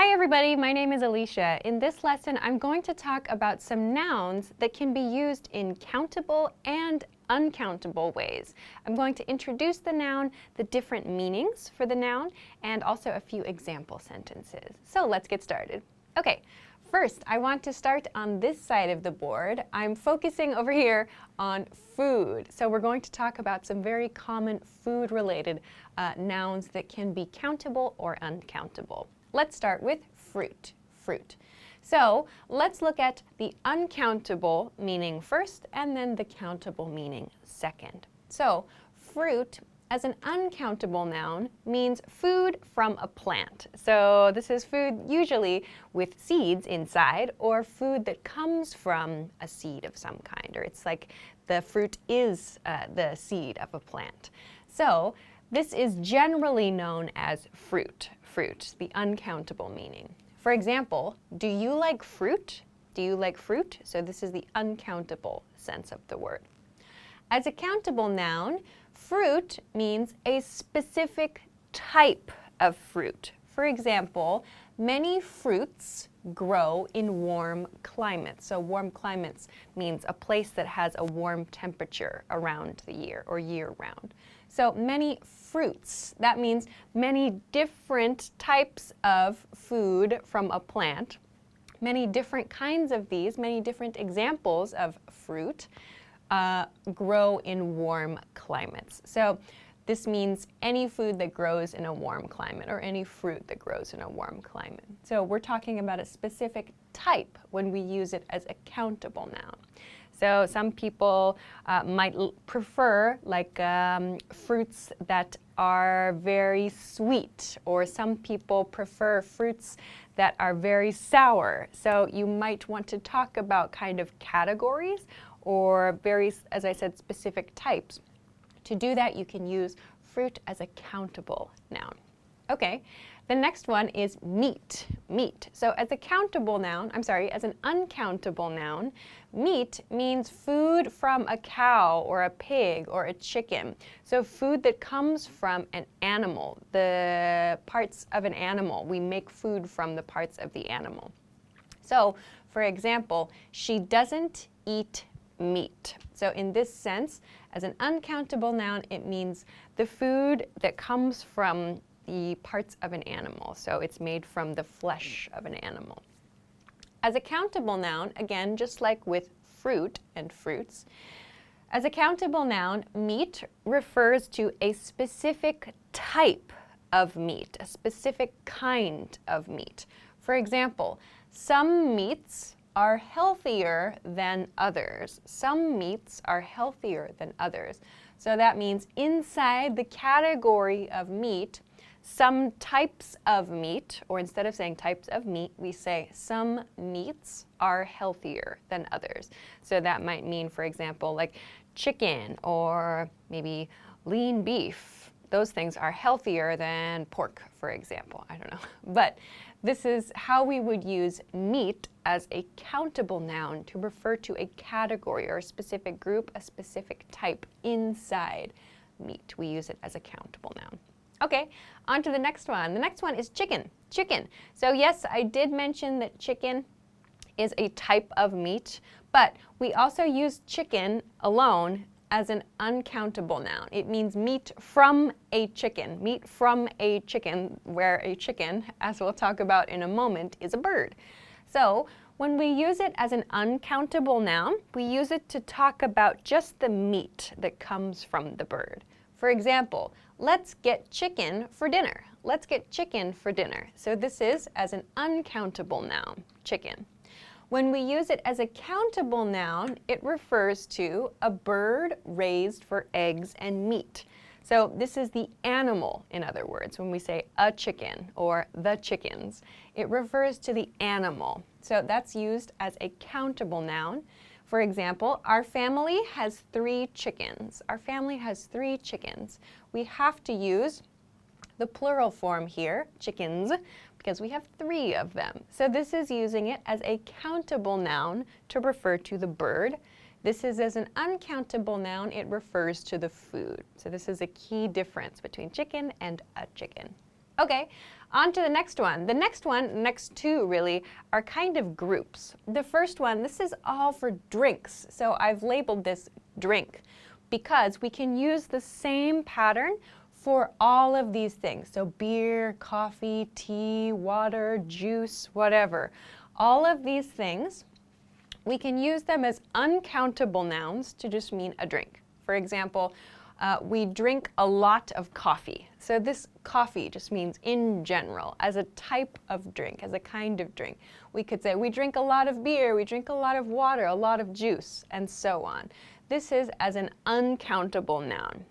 Hi everybody, my name is Alicia. In this lesson, I'm going to talk about some nouns that can be used in countable and uncountable ways. I'm going to introduce the noun, the different meanings for the noun, and also a few example sentences. So let's get started. Okay, first I want to start on this side of the board. I'm focusing over here on food. So we're going to talk about some very common food-related nouns that can be countable or uncountable. Let's start with fruit. So let's look at the uncountable meaning first and then the countable meaning second. So fruit as an uncountable noun means food from a plant. So this is food usually with seeds inside or food that comes from a seed of some kind, or it's like the fruit is the seed of a plant. So this is generally known as fruit, the uncountable meaning. For example, do you like fruit? Do you like fruit? So this is the uncountable sense of the word. As a countable noun, fruit means a specific type of fruit. For example, many fruits grow in warm climates. So warm climates means a place that has a warm temperature around the year or year-round. So many fruits, that means many different types of food from a plant, many different kinds of these, many different examples of fruit grow in warm climates. So this means any food that grows in a warm climate or any fruit that grows in a warm climate. So we're talking about a specific type when we use it as a countable noun. So some people might prefer like fruits that are very sweet, or some people prefer fruits that are very sour. So you might want to talk about kind of categories or very, as I said, specific types. To do that, you can use fruit as a countable noun. Okay, the next one is meat. So as a countable noun, as an uncountable noun, meat means food from a cow or a pig or a chicken. So food that comes from an animal, the parts of an animal. We make food from the parts of the animal. So, for example, she doesn't eat meat. So in this sense, as an uncountable noun, it means the food that comes from the parts of an animal. So it's made from the flesh of an animal. As a countable noun, again, just like with fruit and fruits, as a countable noun, meat refers to a specific type of meat, a specific kind of meat. For example, some meats are healthier than others. Some meats are healthier than others. So that means inside the category of meat, some types of meat, or instead of saying types of meat, we say some meats are healthier than others. So that might mean, for example, like chicken or maybe lean beef. Those things are healthier than pork, for example. I don't know. But this is how we would use meat as a countable noun to refer to a category or a specific group, a specific type inside meat. We use it as a countable noun. Okay, on to the next one. The next one is chicken. So yes, I did mention that chicken is a type of meat, but we also use chicken alone as an uncountable noun. It means meat from a chicken. Meat from a chicken, where a chicken, as we'll talk about in a moment, is a bird. So when we use it as an uncountable noun, we use it to talk about just the meat that comes from the bird. For example, let's get chicken for dinner. Let's get chicken for dinner. So this is as an uncountable noun, chicken. When we use it as a countable noun, it refers to a bird raised for eggs and meat. So this is the animal, in other words, when we say a chicken or the chickens. It refers to the animal. So that's used as a countable noun. For example, our family has 3 chickens. Our family has 3 chickens. We have to use the plural form here, chickens, because we have 3 of them. So this is using it as a countable noun to refer to the bird. This is as an uncountable noun, it refers to the food. So this is a key difference between chicken and a chicken. Okay, on to the next one. The next two really, are kind of groups. The first one, this is all for drinks. So I've labeled this drink because we can use the same pattern for all of these things. So beer, coffee, tea, water, juice, whatever. All of these things, we can use them as uncountable nouns to just mean a drink. For example, we drink a lot of coffee. So this coffee just means in general, as a type of drink, as a kind of drink. We could say we drink a lot of beer, we drink a lot of water, a lot of juice, and so on. This is as an uncountable noun.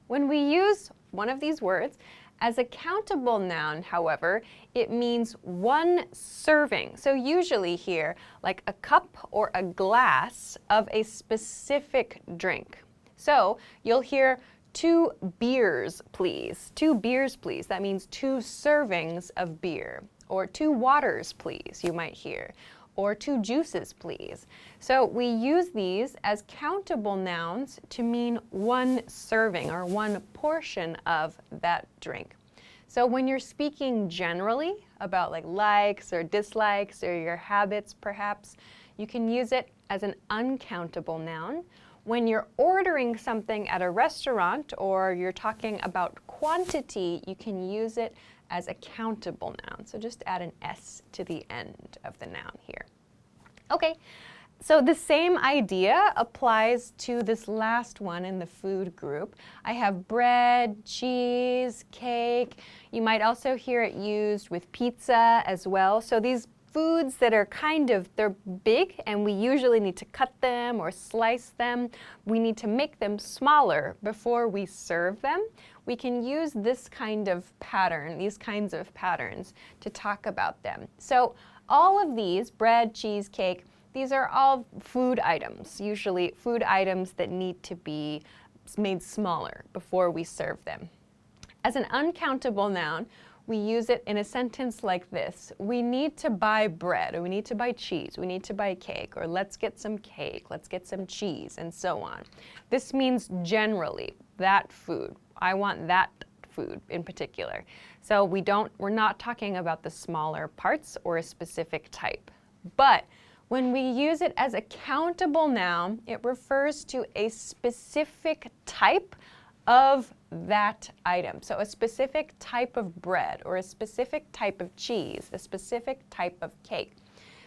When we use one of these words as a countable noun, however, it means one serving. So usually here, like a cup or a glass of a specific drink. So you'll hear 2 beers, please. 2 beers, please. That means 2 servings of beer. Or 2 waters, please, you might hear. Or 2 juices, please. So we use these as countable nouns to mean one serving or one portion of that drink. So when you're speaking generally about likes or dislikes or your habits perhaps, you can use it as an uncountable noun. When you're ordering something at a restaurant or you're talking about quantity, you can use it as a countable noun. So just add an S to the end of the noun here. Okay, so the same idea applies to this last one in the food group. I have bread, cheese, cake. You might also hear it used with pizza as well. So these foods that are they're big and we usually need to cut them or slice them. We need to make them smaller before we serve them. We can use this kind of pattern, these kinds of patterns to talk about them. So all of these, bread, cheese, cake, these are all food items, usually food items that need to be made smaller before we serve them. As an uncountable noun, we use it in a sentence like this. We need to buy bread, or we need to buy cheese, we need to buy cake, or let's get some cake, let's get some cheese, and so on. This means generally, that food. I want that food in particular. So we're not talking about the smaller parts or a specific type. But when we use it as a countable noun, it refers to a specific type of that item. So a specific type of bread or a specific type of cheese, a specific type of cake.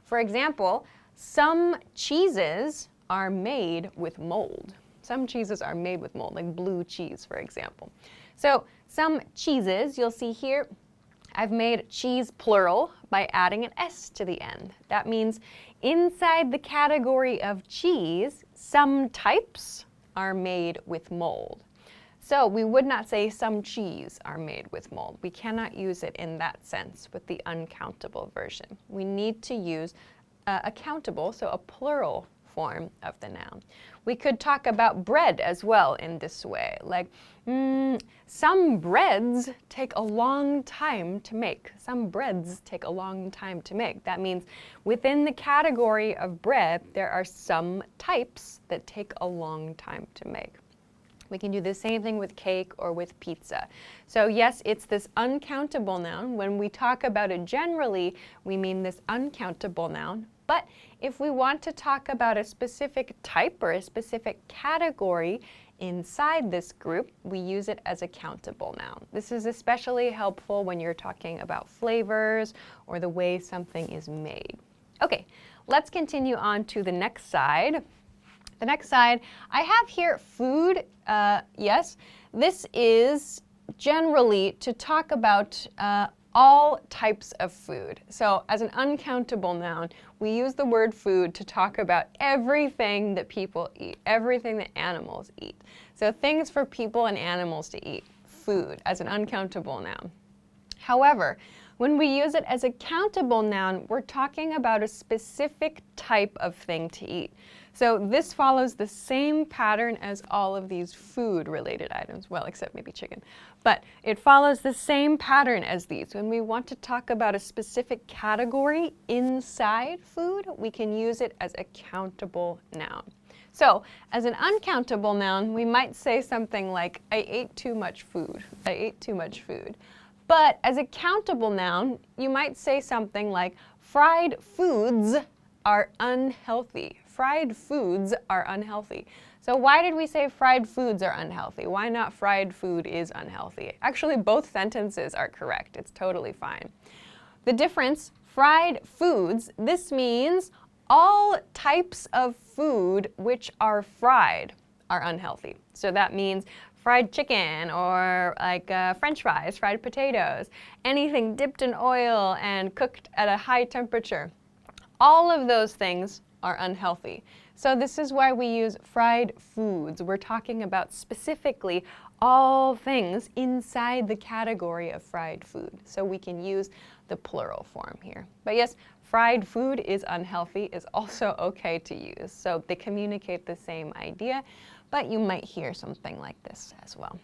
For example, some cheeses are made with mold. Some cheeses are made with mold, like blue cheese, for example. So some cheeses, you'll see here, I've made cheese plural by adding an S to the end. That means inside the category of cheese, some types are made with mold. So we would not say some cheese are made with mold. We cannot use it in that sense with the uncountable version. We need to use a countable, so a plural form of the noun. We could talk about bread as well in this way, like some breads take a long time to make. Some breads take a long time to make. That means within the category of bread, there are some types that take a long time to make. We can do the same thing with cake or with pizza. So yes, it's this uncountable noun. When we talk about it generally, we mean this uncountable noun. But if we want to talk about a specific type or a specific category inside this group, we use it as a countable noun. This is especially helpful when you're talking about flavors or the way something is made. Okay, let's continue on to the next side. The next side, I have here food. Yes, this is generally to talk about all types of food. So as an uncountable noun, we use the word food to talk about everything that people eat, everything that animals eat. So things for people and animals to eat, food, as an uncountable noun. However, when we use it as a countable noun, we're talking about a specific type of thing to eat. So this follows the same pattern as all of these food-related items, well, except maybe chicken. But it follows the same pattern as these. When we want to talk about a specific category inside food, we can use it as a countable noun. So as an uncountable noun, we might say something like, I ate too much food. I ate too much food. But as a countable noun, you might say something like, fried foods are unhealthy. Fried foods are unhealthy. So why did we say fried foods are unhealthy? Why not fried food is unhealthy? Actually, both sentences are correct. It's totally fine. The difference, fried foods, this means all types of food which are fried are unhealthy. So that means fried chicken or like French fries, fried potatoes, anything dipped in oil and cooked at a high temperature. All of those things are unhealthy. So this is why we use fried foods. We're talking about specifically all things inside the category of fried food. So we can use the plural form here. But yes, fried food is unhealthy is also okay to use. So they communicate the same idea, but you might hear something like this as well.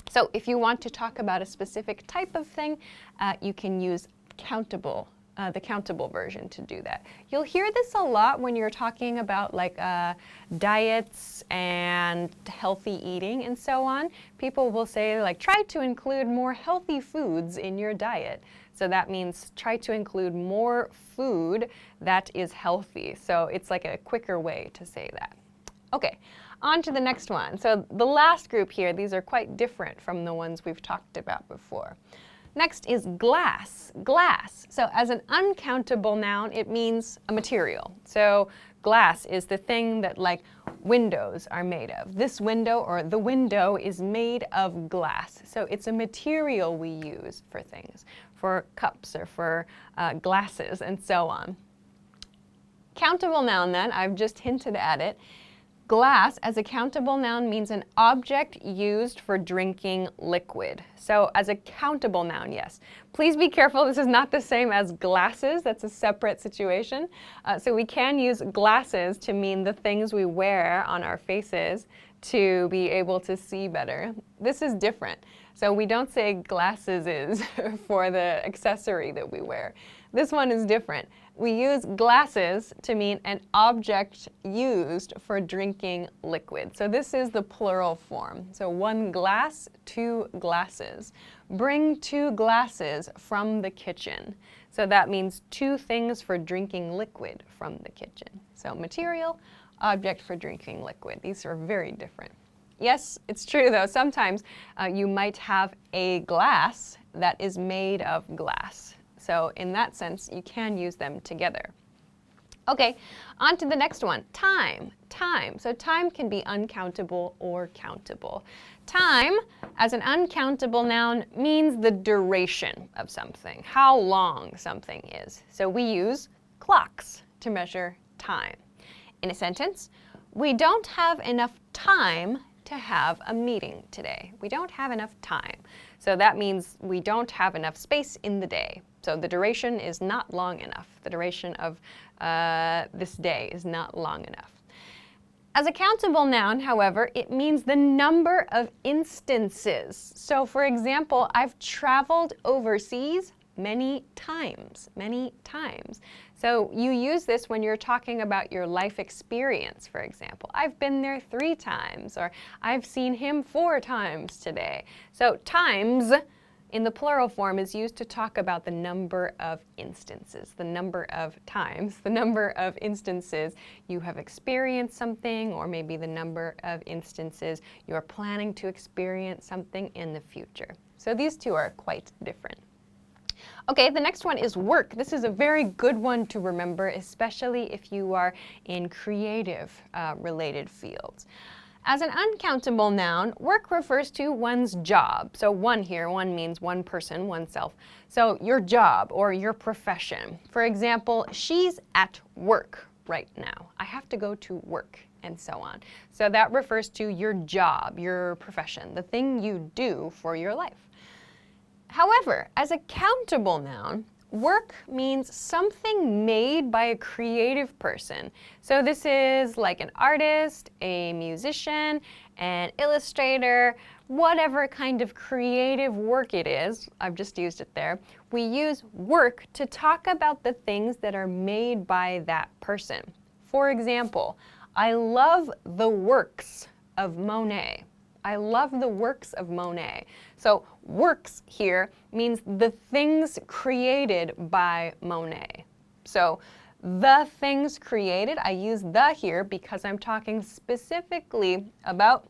So if you want to talk about a specific type of thing, you can use countable, the countable version to do that. You'll hear this a lot when you're talking about like diets and healthy eating and so on. People will say like, try to include more healthy foods in your diet. So that means try to include more food that is healthy. So it's like a quicker way to say that. Okay, on to the next one. So the last group here, these are quite different from the ones we've talked about before. Next is glass. Glass. So as an uncountable noun, it means a material. So glass is the thing that like windows are made of. This window or the window is made of glass. So it's a material we use for things, for cups or for glasses and so on. Countable noun then, I've just hinted at it. Glass as a countable noun means an object used for drinking liquid. So as a countable noun, yes. Please be careful, this is not the same as glasses. That's a separate situation. So we can use glasses to mean the things we wear on our faces to be able to see better. This is different. So we don't say glasses is for the accessory that we wear. This one is different. We use glasses to mean an object used for drinking liquid. So this is the plural form. So one glass, two glasses. Bring two glasses from the kitchen. So that means two things for drinking liquid from the kitchen. So material, object for drinking liquid. These are very different. Yes, it's true though. Sometimes you might have a glass that is made of glass. So in that sense, you can use them together. Okay, on to the next one, time. Time. So time can be uncountable or countable. Time, as an uncountable noun, means the duration of something, how long something is. So we use clocks to measure time. In a sentence, we don't have enough time to have a meeting today. We don't have enough time. So that means we don't have enough space in the day. So the duration is not long enough. The duration of this day is not long enough. As a countable noun, however, it means the number of instances. So for example, I've traveled overseas many times, many times. So you use this when you're talking about your life experience, for example. I've been there 3 times, or I've seen him 4 times today. So times in the plural form is used to talk about the number of instances, the number of times, the number of instances you have experienced something, or maybe the number of instances you're planning to experience something in the future. So these two are quite different. Okay, the next one is work. This is a very good one to remember, especially if you are in creative related fields. As an uncountable noun, work refers to one's job. So one here, one means one person, oneself. So your job or your profession. For example, she's at work right now. I have to go to work, and so on. So that refers to your job, your profession, the thing you do for your life. However, as a countable noun, work means something made by a creative person. So this is like an artist, a musician, an illustrator, whatever kind of creative work it is. I've just used it there. We use work to talk about the things that are made by that person. For example, I love the works of Monet. I love the works of Monet. So works here means the things created by Monet. So the things created, I use the here because I'm talking specifically about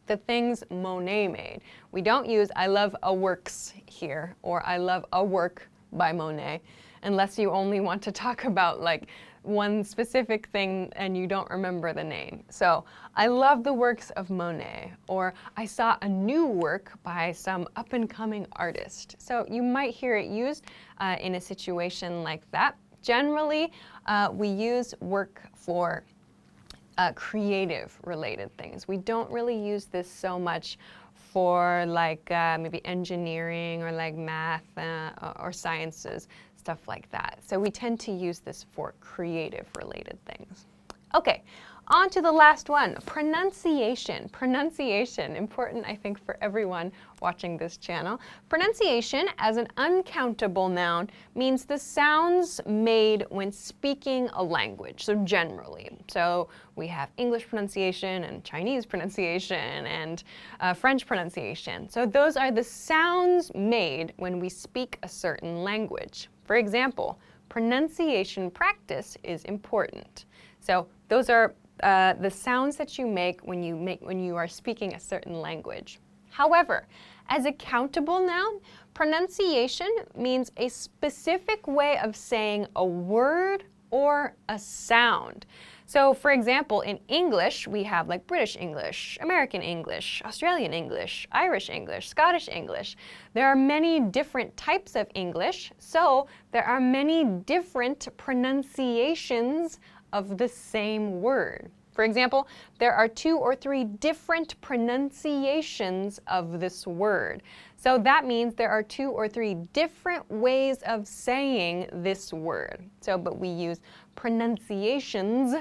the things Monet made. We don't use I love a works here or I love a work by Monet unless you only want to talk about like one specific thing and you don't remember the name. So I love the works of Monet, or I saw a new work by some up-and-coming artist. So you might hear it used in a situation like that. Generally, we use work for creative related things. We don't really use this so much for like maybe engineering or like math or sciences, stuff like that. So we tend to use this for creative related things. Okay, on to the last one, pronunciation. Pronunciation, important I think for everyone watching this channel. Pronunciation as an uncountable noun means the sounds made when speaking a language, so generally. So we have English pronunciation and Chinese pronunciation and French pronunciation. So those are the sounds made when we speak a certain language. For example, pronunciation practice is important. So those are the sounds that you make when you are speaking a certain language. However, as a countable noun, pronunciation means a specific way of saying a word or a sound. So for example, in English, we have like British English, American English, Australian English, Irish English, Scottish English. There are many different types of English, so there are many different pronunciations of the same word. For example, there are 2 or 3 different pronunciations of this word. So that means there are 2 or 3 different ways of saying this word. So, but we use pronunciations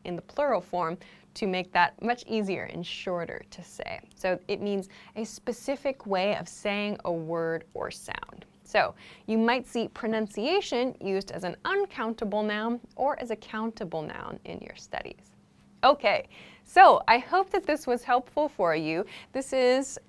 in the plural form to make that much easier and shorter to say. So it means a specific way of saying a word or sound. So you might see pronunciation used as an uncountable noun or as a countable noun in your studies. Okay, so I hope that this was helpful for you. This is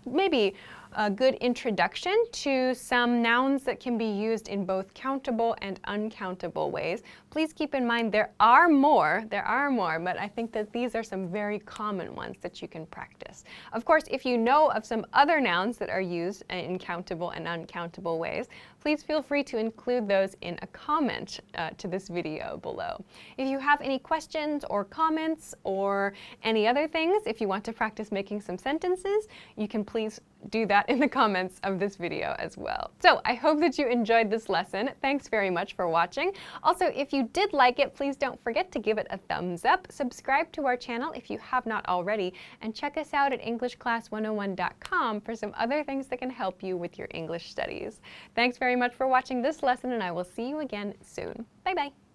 maybe a good introduction to some nouns that can be used in both countable and uncountable ways. Please keep in mind there are more, but I think that these are some very common ones that you can practice. Of course, if you know of some other nouns that are used in countable and uncountable ways, please feel free to include those in a comment to this video below. If you have any questions or comments or any other things, if you want to practice making some sentences, you can please do that in the comments of this video as well. So I hope that you enjoyed this lesson. Thanks very much for watching. Also, if you did like it, please don't forget to give it a thumbs up, subscribe to our channel if you have not already, and check us out at EnglishClass101.com for some other things that can help you with your English studies. Thanks very much for watching this lesson, and I will see you again soon. Bye-bye.